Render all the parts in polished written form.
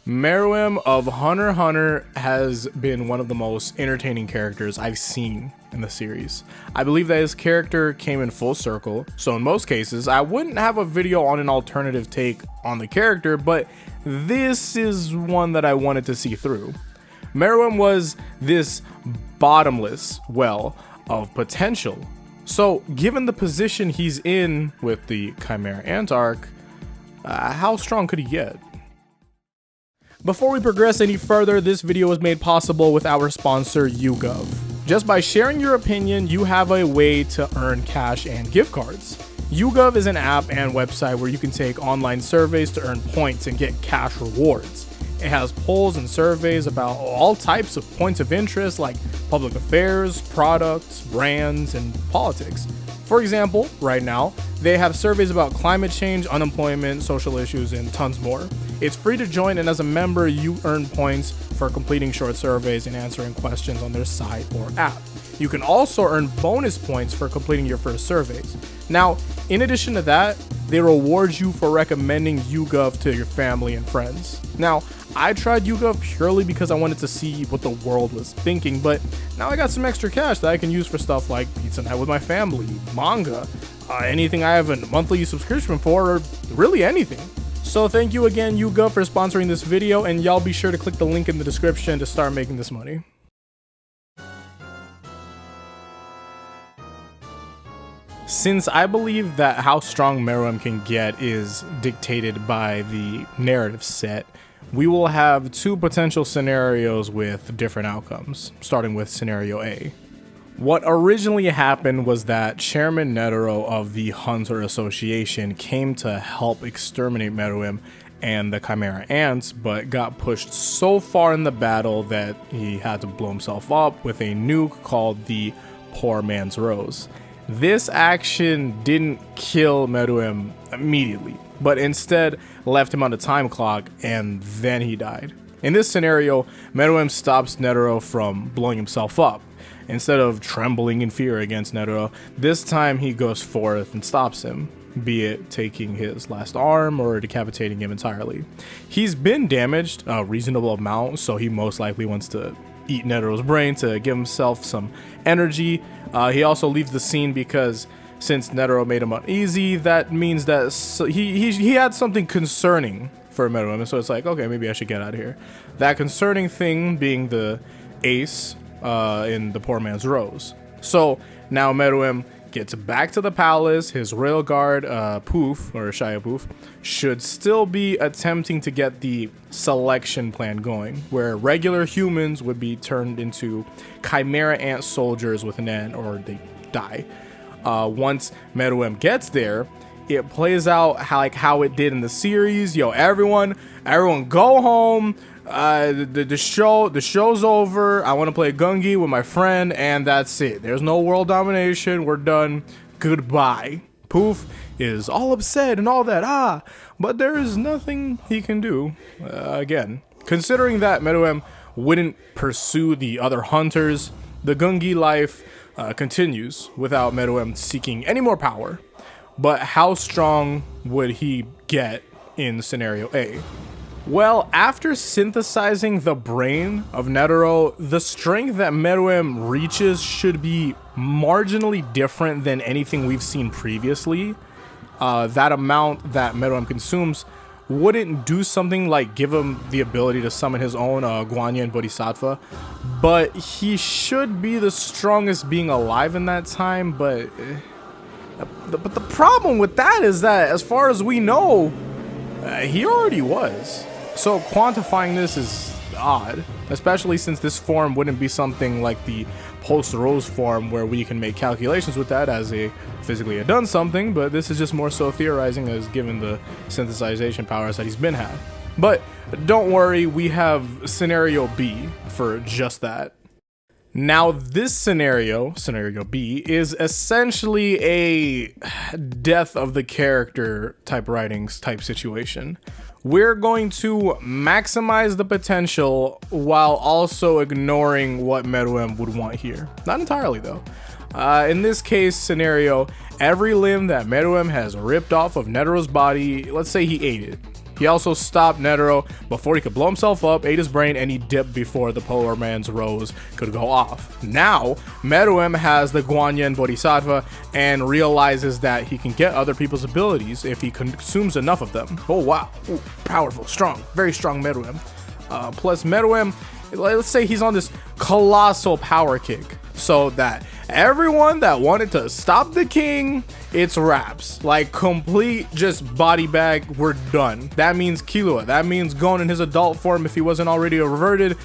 Meruem of Hunter x Hunter has been one of the most entertaining characters I've seen in the series. I believe that his character came in full circle, so in most cases, I wouldn't have a video on an alternative take on the character, but this is one that I wanted to see through. Meruem was this bottomless well of potential. So given the position he's in with the Chimera Ant arc, how strong could he get? Before we progress any further, this video was made possible with our sponsor YouGov. Just by sharing your opinion, you have a way to earn cash and gift cards. YouGov is an app and website where you can take online surveys to earn points and get cash rewards. It has polls and surveys about all types of points of interest like public affairs, products, brands, and politics. For example, right now, they have surveys about climate change, unemployment, social issues, and tons more. It's free to join, and as a member, you earn points for completing short surveys and answering questions on their site or app. You can also earn bonus points for completing your first surveys. Now, in addition to that, they reward you for recommending YouGov to your family and friends. Now, I tried YouGov purely because I wanted to see what the world was thinking, but now I got some extra cash that I can use for stuff like pizza night with my family, manga, anything I have a monthly subscription for, or really anything. So thank you again, YouGov, for sponsoring this video, and y'all be sure to click the link in the description to start making this money. Since I believe that how strong Meruem can get is dictated by the narrative set, we will have two potential scenarios with different outcomes, starting with scenario A. What originally happened was that Chairman Netero of the Hunter Association came to help exterminate Meruem and the Chimera Ants, but got pushed so far in the battle that he had to blow himself up with a nuke called the Poor Man's Rose. This action didn't kill Meruem immediately, but instead left him on the time clock, and then he died. In this scenario, Meruem stops Netero from blowing himself up. Instead of trembling in fear against Netero, this time he goes forth and stops him, be it taking his last arm or decapitating him entirely. He's been damaged a reasonable amount, so he most likely wants to eat Netero's brain to give himself some energy. He also leaves the scene because since Netero made him uneasy, that means that he had something concerning for Meruem, so it's like, okay, maybe I should get out of here. That concerning thing being the ace in the Poor Man's Rose. So now Meruem gets back to the palace. His rail guard, Poof, or Shia Poof, should still be attempting to get the selection plan going, where regular humans would be turned into Chimera Ant soldiers with an N, or they die. Once Meruem gets there, it plays out how it did in the series. Yo, everyone go home. The show's over. I want to play Gungi with my friend, and that's it. There's no world domination. We're done. Goodbye. Poof is all upset and all that, but there is nothing he can do. Again, considering that Meruem wouldn't pursue the other hunters, the Gungi life continues without Meruem seeking any more power. But how strong would he get in scenario A? Well, after synthesizing the brain of Netero, the strength that Meruem reaches should be marginally different than anything we've seen previously. That amount that Meruem consumes wouldn't do something like give him the ability to summon his own Guanyin Bodhisattva, but he should be the strongest being alive in that time. But the problem with that is that, as far as we know, he already was. So quantifying this is odd, especially since this form wouldn't be something like the post-Rose form where we can make calculations with that as a physically had done something, but this is just more so theorizing as given the synthesization powers that he's been had. But don't worry, we have scenario B for just that. Now this scenario B, is essentially a death of the character type writings type situation. We're going to maximize the potential while also ignoring what Meruem would want here. Not entirely though. In this case scenario, every limb that Meruem has ripped off of Netero's body, let's say he ate it. He also stopped Netero before he could blow himself up, ate his brain, and he dipped before the Polar Man's rose could go off. Now, Meruem has the Guanyin Bodhisattva and realizes that he can get other people's abilities if he consumes enough of them. Oh wow, ooh, powerful, strong, very strong Meruem. Plus Meruem, let's say he's on this colossal power kick, so that everyone that wanted to stop the king, it's wraps. Like complete just body bag, we're done. That means Killua, that means Gon in his adult form if he wasn't already reverted,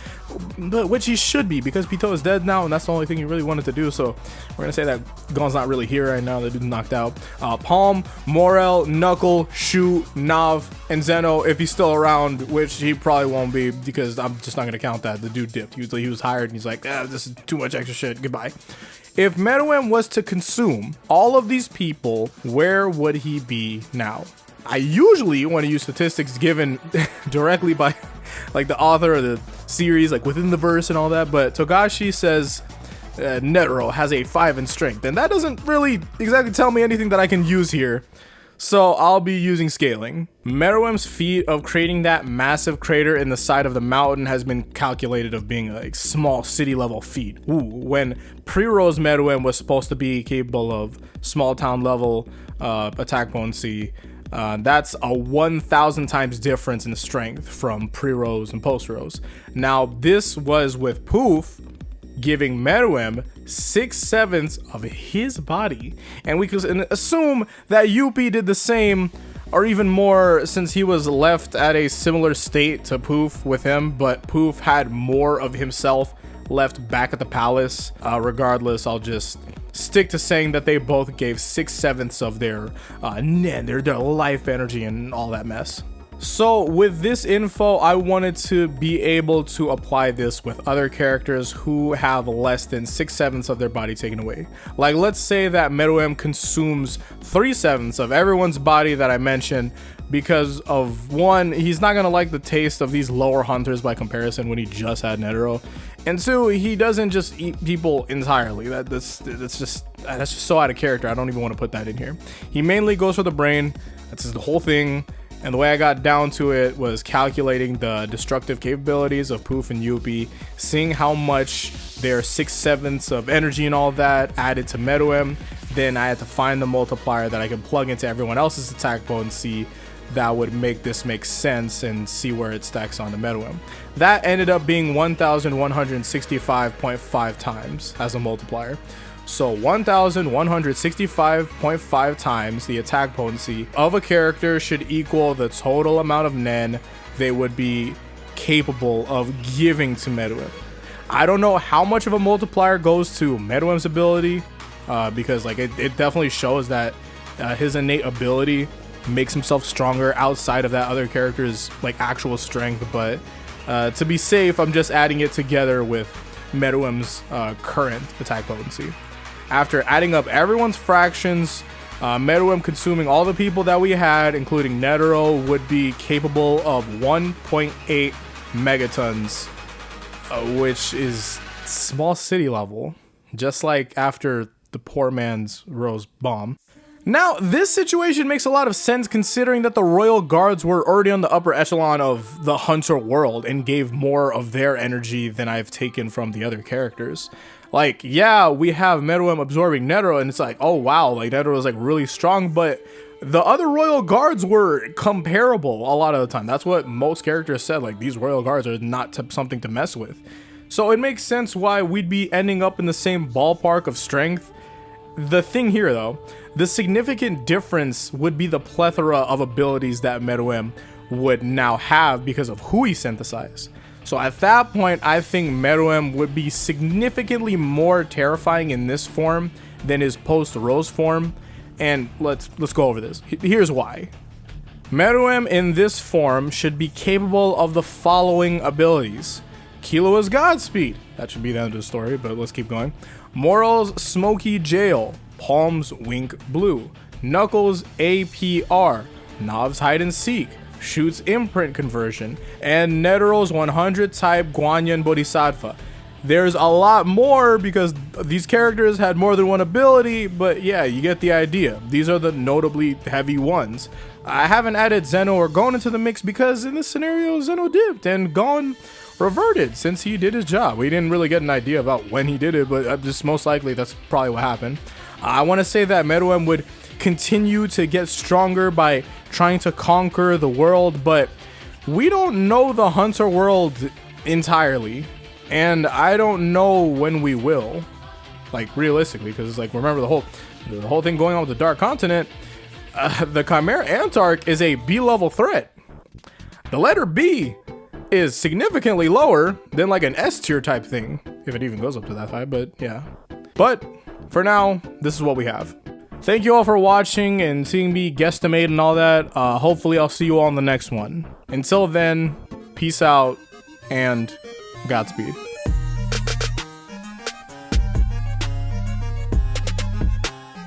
but which he should be because Pitou is dead now and that's the only thing he really wanted to do. So we're gonna say that Gon's not really here right now, the dude's knocked out. Palm, Morel, Knuckle, Shu, Nav, and Zeno if he's still around, which he probably won't be because I'm just not gonna count that. The dude dipped. He was hired and he's like, this is too much extra shit, goodbye. If Meruem was to consume all of these people, where would he be now? I usually want to use statistics given directly by like the author of the series, like within the verse and all that, but Togashi says Netero has a 5 in strength, and that doesn't really exactly tell me anything that I can use here. So I'll be using scaling. Meruem's feat of creating that massive crater in the side of the mountain has been calculated of being a small city level feat. Ooh, when pre-Rose Meruem was supposed to be capable of small town level attack potency, that's a 1,000 times difference in strength from pre-Rose and post-Rose. Now this was with Poof giving Meruem 6/7 of his body, and we could assume that Yuppie did the same or even more since he was left at a similar state to Poof with him, but Poof had more of himself left back at the palace. Regardless, I'll just stick to saying that they both gave 6/7 of their life energy and all that mess. So with this info, I wanted to be able to apply this with other characters who have less than 6/7 of their body taken away. Like let's say that Meruem consumes 3/7 of everyone's body that I mentioned because of one, he's not gonna like the taste of these lower hunters by comparison when he just had Netero, and two, he doesn't just eat people entirely. That's just so out of character. I don't even want to put that in here. He mainly goes for the brain. That's just the whole thing. And the way I got down to it was calculating the destructive capabilities of Poof and Yuppie, seeing how much their 6/7 of energy and all that added to Meruem. Then I had to find the multiplier that I could plug into everyone else's attack potency that would make this make sense and see where it stacks on to Meruem. That ended up being 1,165.5 times as a multiplier. So 1,165.5 times the attack potency of a character should equal the total amount of Nen they would be capable of giving to Meruem. I don't know how much of a multiplier goes to Meruem's ability, because like it definitely shows that his innate ability makes himself stronger outside of that other character's like actual strength, but to be safe, I'm just adding it together with Meruem's current attack potency. After adding up everyone's fractions, Meruem consuming all the people that we had, including Netero, would be capable of 1.8 megatons, which is small city level, just like after the poor man's Rose bomb. Now, this situation makes a lot of sense considering that the royal guards were already on the upper echelon of the hunter world and gave more of their energy than I've taken from the other characters. Like, yeah, we have Meruem absorbing Netero, and it's like, oh wow, like Netero is like really strong, but the other royal guards were comparable a lot of the time. That's what most characters said, like these royal guards are not something to mess with. So it makes sense why we'd be ending up in the same ballpark of strength. The thing here though, the significant difference would be the plethora of abilities that Meruem would now have because of who he synthesized. So at that point, I think Meruem would be significantly more terrifying in this form than his post-Rose form, and let's go over this. Here's why. Meruem in this form should be capable of the following abilities. Killua's Godspeed, that should be the end of the story, but let's keep going. Morel's Smoky Jail, Palm's Wink Blue, Knuckles' APR, Nav's Hide and Seek, Shu's Imprint Conversion, and Netero's 100 type Guanyin Bodhisattva. There's a lot more because these characters had more than one ability, but yeah, you get the idea. These are the notably heavy ones. I haven't added Zeno or Gon into the mix because in this scenario, Zeno dipped and Gon reverted since he did his job. We didn't really get an idea about when he did it, but just most likely that's probably what happened. I want to say that Meruem would continue to get stronger by trying to conquer the world, but we don't know the Hunter world entirely. And I don't know when we will, like realistically, because it's like, remember the whole thing going on with the Dark Continent. The Chimera Antarch is a B-level threat. The letter B is significantly lower than like an S tier type thing, if it even goes up to that high. But yeah, but for now, this is what we have. Thank you all for watching and seeing me guesstimate and all that. Hopefully I'll see you all in the next one. Until then, peace out and Godspeed.